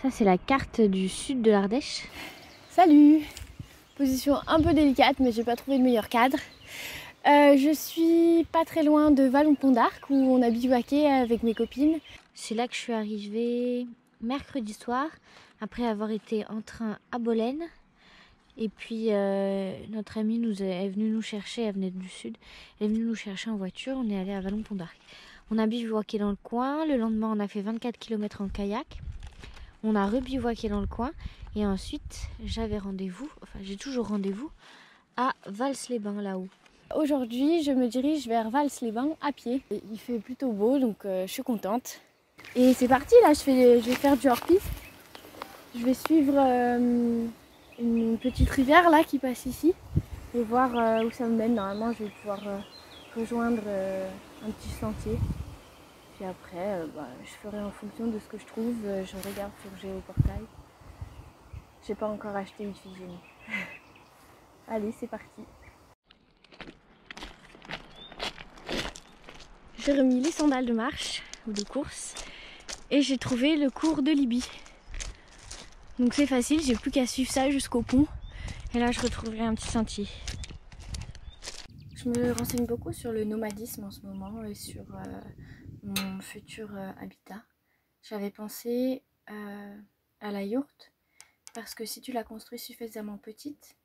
Ça c'est la carte du sud de l'Ardèche. Salut! Position un peu délicate mais j'ai pas trouvé le meilleur cadre. Je suis pas très loin de Vallon-Pont d'Arc où on a bivouaqué avec mes copines. C'est là que je suis arrivée mercredi soir après avoir été en train à Bolène. Et puis notre amie est venue nous chercher, elle venait du sud, elle est venue nous chercher en voiture, on est allé à Vallon-Pont d'Arc. On a bivouaqué dans le coin, le lendemain on a fait 24 km en kayak. On a rebivouaqué dans le coin et ensuite j'ai toujours rendez-vous à Vals-les-Bains là-haut. Aujourd'hui je me dirige vers Vals-les-Bains à pied. Il fait plutôt beau donc je suis contente. Et c'est parti là, je vais faire du hors-piste. Je vais suivre une petite rivière là qui passe ici et voir où ça me mène. Normalement je vais pouvoir rejoindre un petit sentier. Puis après, je ferai en fonction de ce que je trouve. Je regarde sur Géoportail. J'ai pas encore acheté Wi-Fi. Allez, c'est parti. J'ai remis les sandales de marche ou de course et j'ai trouvé le cours de Libye. Donc c'est facile, j'ai plus qu'à suivre ça jusqu'au pont. Et là, je retrouverai un petit sentier. Je me renseigne beaucoup sur le nomadisme en ce moment et sur mon futur habitat. J'avais pensé à la yourte parce que si tu la construis suffisamment petite,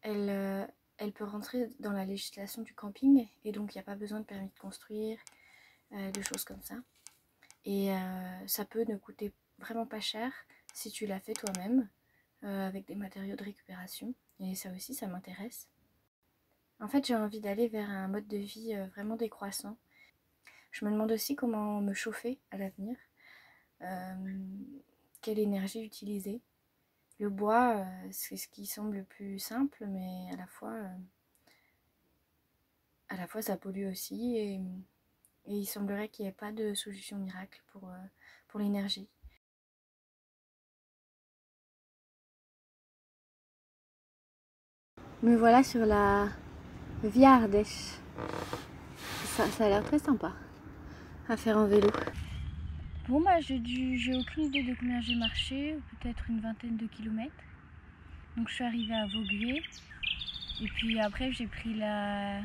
elle peut rentrer dans la législation du camping et donc il n'y a pas besoin de permis de construire, de choses comme ça. Et ça peut ne coûter vraiment pas cher si tu la fais toi-même avec des matériaux de récupération. Et ça aussi, ça m'intéresse. En fait, j'ai envie d'aller vers un mode de vie vraiment décroissant. Je me demande aussi comment me chauffer à l'avenir. Quelle énergie utiliser. Le bois, c'est ce qui semble le plus simple, mais à la fois ça pollue aussi. Et il semblerait qu'il n'y ait pas de solution miracle pour l'énergie. Me voilà sur la Via Ardèche. Ça a l'air très sympa à faire en vélo. Bon bah j'ai aucune idée de combien j'ai marché, peut-être une vingtaine de kilomètres. Donc je suis arrivée à Vauguier et puis après j'ai pris la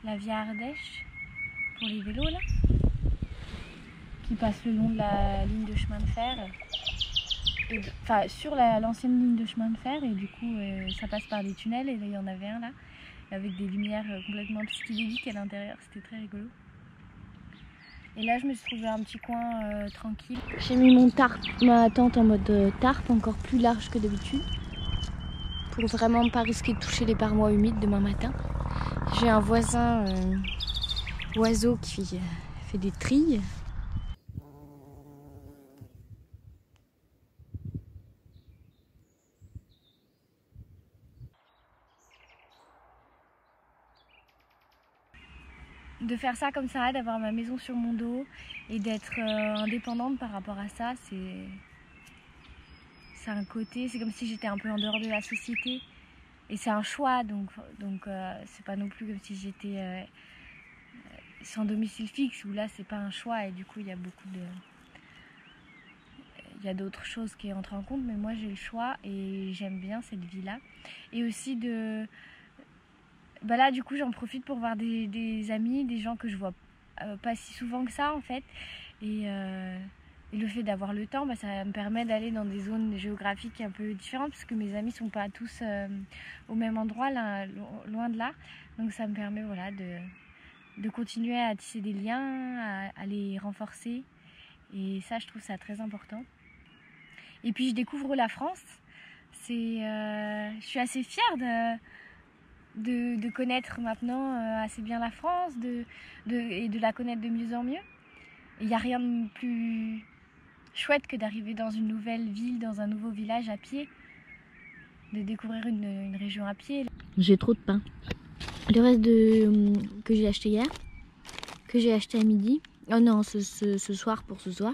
Via Ardèche pour les vélos là, qui passe le long de la ligne de chemin de fer. Enfin sur l'ancienne ligne de chemin de fer et du coup ça passe par des tunnels et là il y en avait un là avec des lumières complètement psychédéliques à l'intérieur, c'était très rigolo. Et là je me suis trouvée un petit coin tranquille. J'ai mis ma tente en mode tarp, encore plus large que d'habitude, pour vraiment pas risquer de toucher les parois humides demain matin. J'ai un voisin oiseau qui fait des trilles. De faire ça comme ça, d'avoir ma maison sur mon dos et d'être indépendante par rapport à ça, c'est un côté, c'est comme si j'étais un peu en dehors de la société et c'est un choix, donc c'est pas non plus comme si j'étais sans domicile fixe où là c'est pas un choix et du coup il y a d'autres choses qui entrent en compte, mais moi j'ai le choix et j'aime bien cette vie là et aussi là du coup j'en profite pour voir des amis, des gens que je vois pas si souvent que ça en fait et le fait d'avoir le temps, ça me permet d'aller dans des zones géographiques un peu différentes parce que mes amis sont pas tous au même endroit là, loin de là, donc ça me permet voilà de continuer à tisser des liens, à les renforcer et ça je trouve ça très important. Et puis je découvre la France, je suis assez fière de connaître maintenant assez bien la France et de la connaître de mieux en mieux. Il n'y a rien de plus chouette que d'arriver dans une nouvelle ville, dans un nouveau village à pied, de découvrir une région à pied. J'ai trop de pain. Le reste que j'ai acheté hier, que j'ai acheté à midi, oh non, ce soir pour ce soir,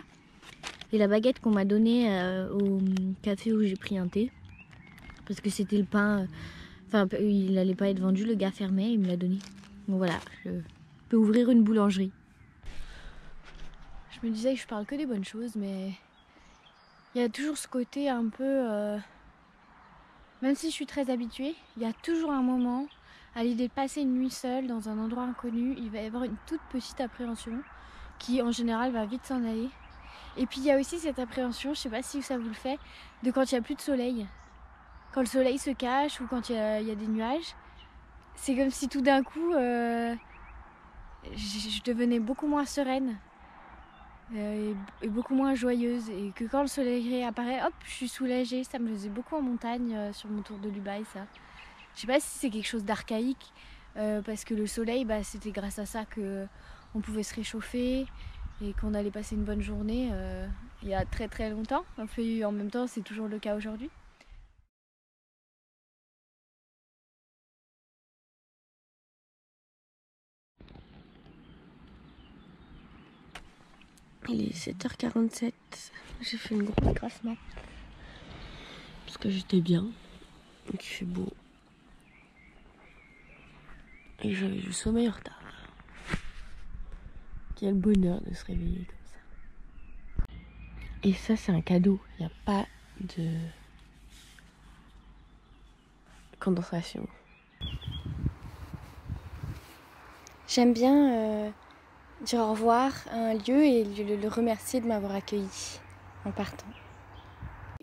et la baguette qu'on m'a donnée au café où j'ai pris un thé, parce que c'était le pain, il n'allait pas être vendu, le gars fermait, il me l'a donné. Donc voilà, je peux ouvrir une boulangerie. Je me disais que je parle que des bonnes choses, mais il y a toujours ce côté un peu... Même si je suis très habituée, il y a toujours un moment, à l'idée de passer une nuit seule dans un endroit inconnu, il va y avoir une toute petite appréhension qui en général va vite s'en aller. Et puis il y a aussi cette appréhension, je sais pas si ça vous le fait, de quand il n'y a plus de soleil. Quand le soleil se cache ou quand il y a des nuages, c'est comme si tout d'un coup je devenais beaucoup moins sereine et beaucoup moins joyeuse. Et que quand le soleil réapparaît, hop, je suis soulagée. Ça me faisait beaucoup en montagne sur mon tour de Lubaï, ça. Je sais pas si c'est quelque chose d'archaïque, parce que le soleil, c'était grâce à ça qu'on pouvait se réchauffer et qu'on allait passer une bonne journée il y a très très longtemps. En même temps, c'est toujours le cas aujourd'hui. Il est 7h47, j'ai fait une grosse grasse mat parce que j'étais bien, donc il fait beau et j'avais du sommeil en retard. Quel bonheur de se réveiller comme ça. Et ça c'est un cadeau, il n'y a pas de condensation. J'aime bien dire au revoir à un lieu et le remercier de m'avoir accueilli en partant.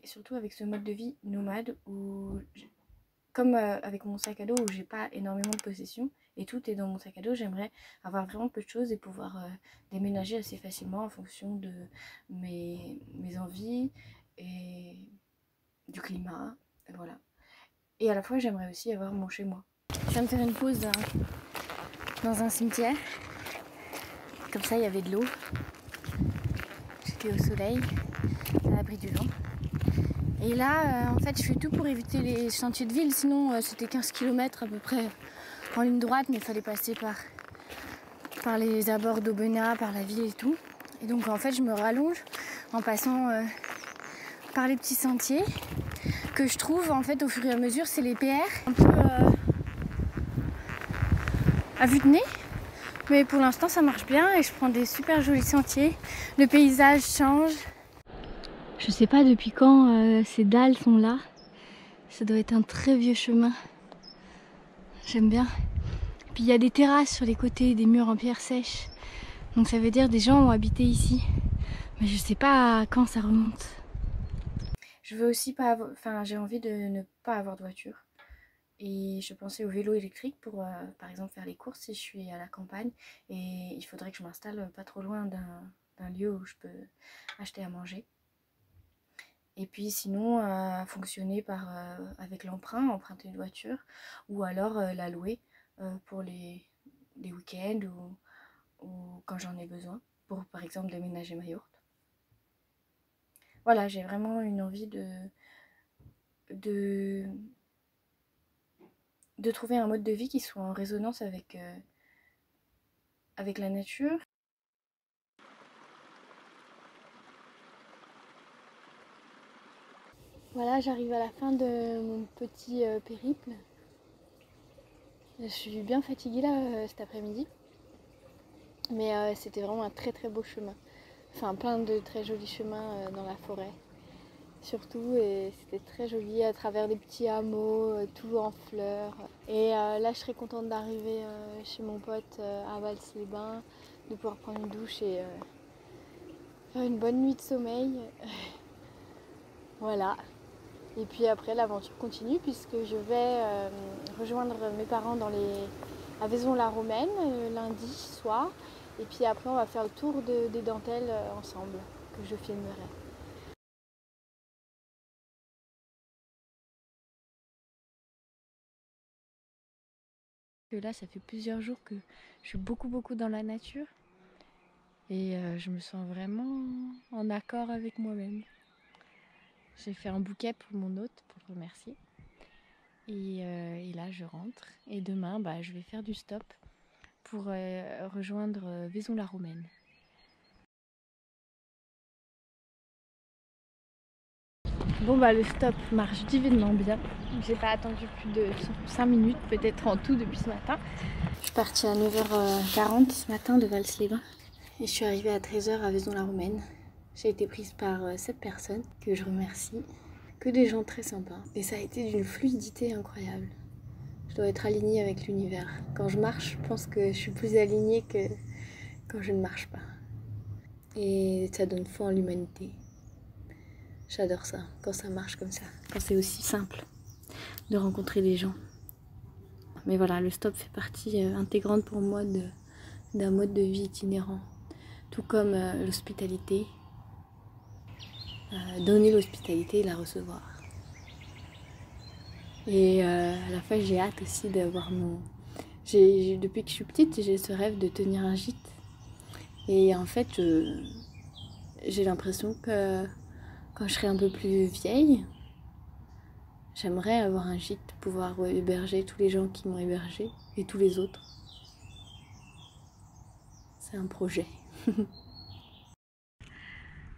Et surtout avec ce mode de vie nomade où, comme avec mon sac à dos où j'ai pas énormément de possessions et tout est dans mon sac à dos, j'aimerais avoir vraiment peu de choses et pouvoir déménager assez facilement en fonction de mes envies et du climat, et voilà. Et à la fois j'aimerais aussi avoir mon chez moi. Je viens de faire une pause dans un cimetière. Comme ça, il y avait de l'eau. J'étais au soleil, à l'abri du vent. Et là, en fait, je fais tout pour éviter les sentiers de ville. Sinon, c'était 15 km à peu près en ligne droite, mais il fallait passer par les abords d'Aubenas, par la ville et tout. Et donc, en fait, je me rallonge en passant par les petits sentiers que je trouve, en fait, au fur et à mesure, c'est les PR, un peu à vue de nez. Mais pour l'instant ça marche bien et je prends des super jolis sentiers. Le paysage change. Je sais pas depuis quand ces dalles sont là. Ça doit être un très vieux chemin. J'aime bien. Puis il y a des terrasses sur les côtés, des murs en pierre sèche. Donc ça veut dire des gens ont habité ici. Mais je sais pas quand ça remonte. Je veux aussi pas avoir... Enfin, j'ai envie de ne pas avoir de voiture. Et je pensais au vélo électrique pour par exemple faire les courses si je suis à la campagne. Et il faudrait que je m'installe pas trop loin d'un lieu où je peux acheter à manger. Et puis sinon fonctionner avec l'emprunt, emprunter une voiture. Ou alors la louer pour les week-ends ou quand j'en ai besoin. Pour par exemple déménager ma yourte. Voilà, j'ai vraiment une envie de trouver un mode de vie qui soit en résonance avec la nature. Voilà, j'arrive à la fin de mon petit périple. Je suis bien fatiguée là cet après-midi. Mais c'était vraiment un très très beau chemin. Enfin, plein de très jolis chemins dans la forêt. Surtout, et c'était très joli à travers des petits hameaux, tout en fleurs. Et là, je serais contente d'arriver chez mon pote à Vals-les-Bains, de pouvoir prendre une douche et faire une bonne nuit de sommeil. Voilà. Et puis après, l'aventure continue puisque je vais rejoindre mes parents à Vaison-la-Romaine lundi soir. Et puis après, on va faire le tour des dentelles ensemble, que je filmerai. Là, ça fait plusieurs jours que je suis beaucoup dans la nature et je me sens vraiment en accord avec moi-même. J'ai fait un bouquet pour mon hôte pour le remercier et là je rentre et demain je vais faire du stop pour rejoindre Vaison-la-Romaine. Bon le stop marche divinement bien. J'ai pas attendu plus de 5 minutes peut-être en tout depuis ce matin. Je suis partie à 9h40 ce matin de Vals-les-Bains et je suis arrivée à 13h à Vaison-la-Romaine. J'ai été prise par 7 personnes que je remercie, que des gens très sympas. Et ça a été d'une fluidité incroyable. Je dois être alignée avec l'univers. Quand je marche, je pense que je suis plus alignée que quand je ne marche pas. Et ça donne foi en l'humanité. J'adore ça, quand ça marche comme ça. Quand c'est aussi simple de rencontrer des gens. Mais voilà, le stop fait partie intégrante pour moi d'un mode de vie itinérant. Tout comme l'hospitalité. Donner l'hospitalité et la recevoir. Et à la fois, j'ai hâte aussi d'avoir depuis que je suis petite, j'ai ce rêve de tenir un gîte. Et en fait, j'ai l'impression que quand je serai un peu plus vieille, j'aimerais avoir un gîte, pouvoir héberger tous les gens qui m'ont hébergé et tous les autres. C'est un projet.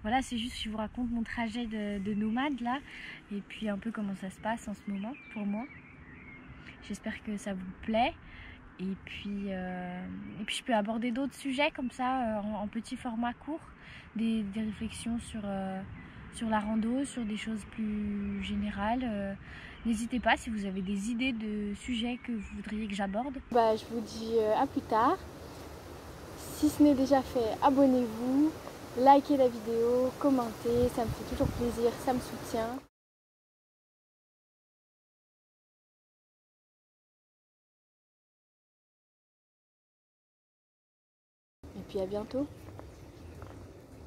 Voilà, c'est juste, je vous raconte mon trajet de nomade là, et puis un peu comment ça se passe en ce moment pour moi. J'espère que ça vous plaît. Et puis je peux aborder d'autres sujets comme ça, en petit format court, des réflexions sur la rando, sur des choses plus générales. N'hésitez pas si vous avez des idées de sujets que vous voudriez que j'aborde. Je vous dis à plus tard. Si ce n'est déjà fait, abonnez-vous, likez la vidéo, commentez, ça me fait toujours plaisir, ça me soutient. Et puis à bientôt.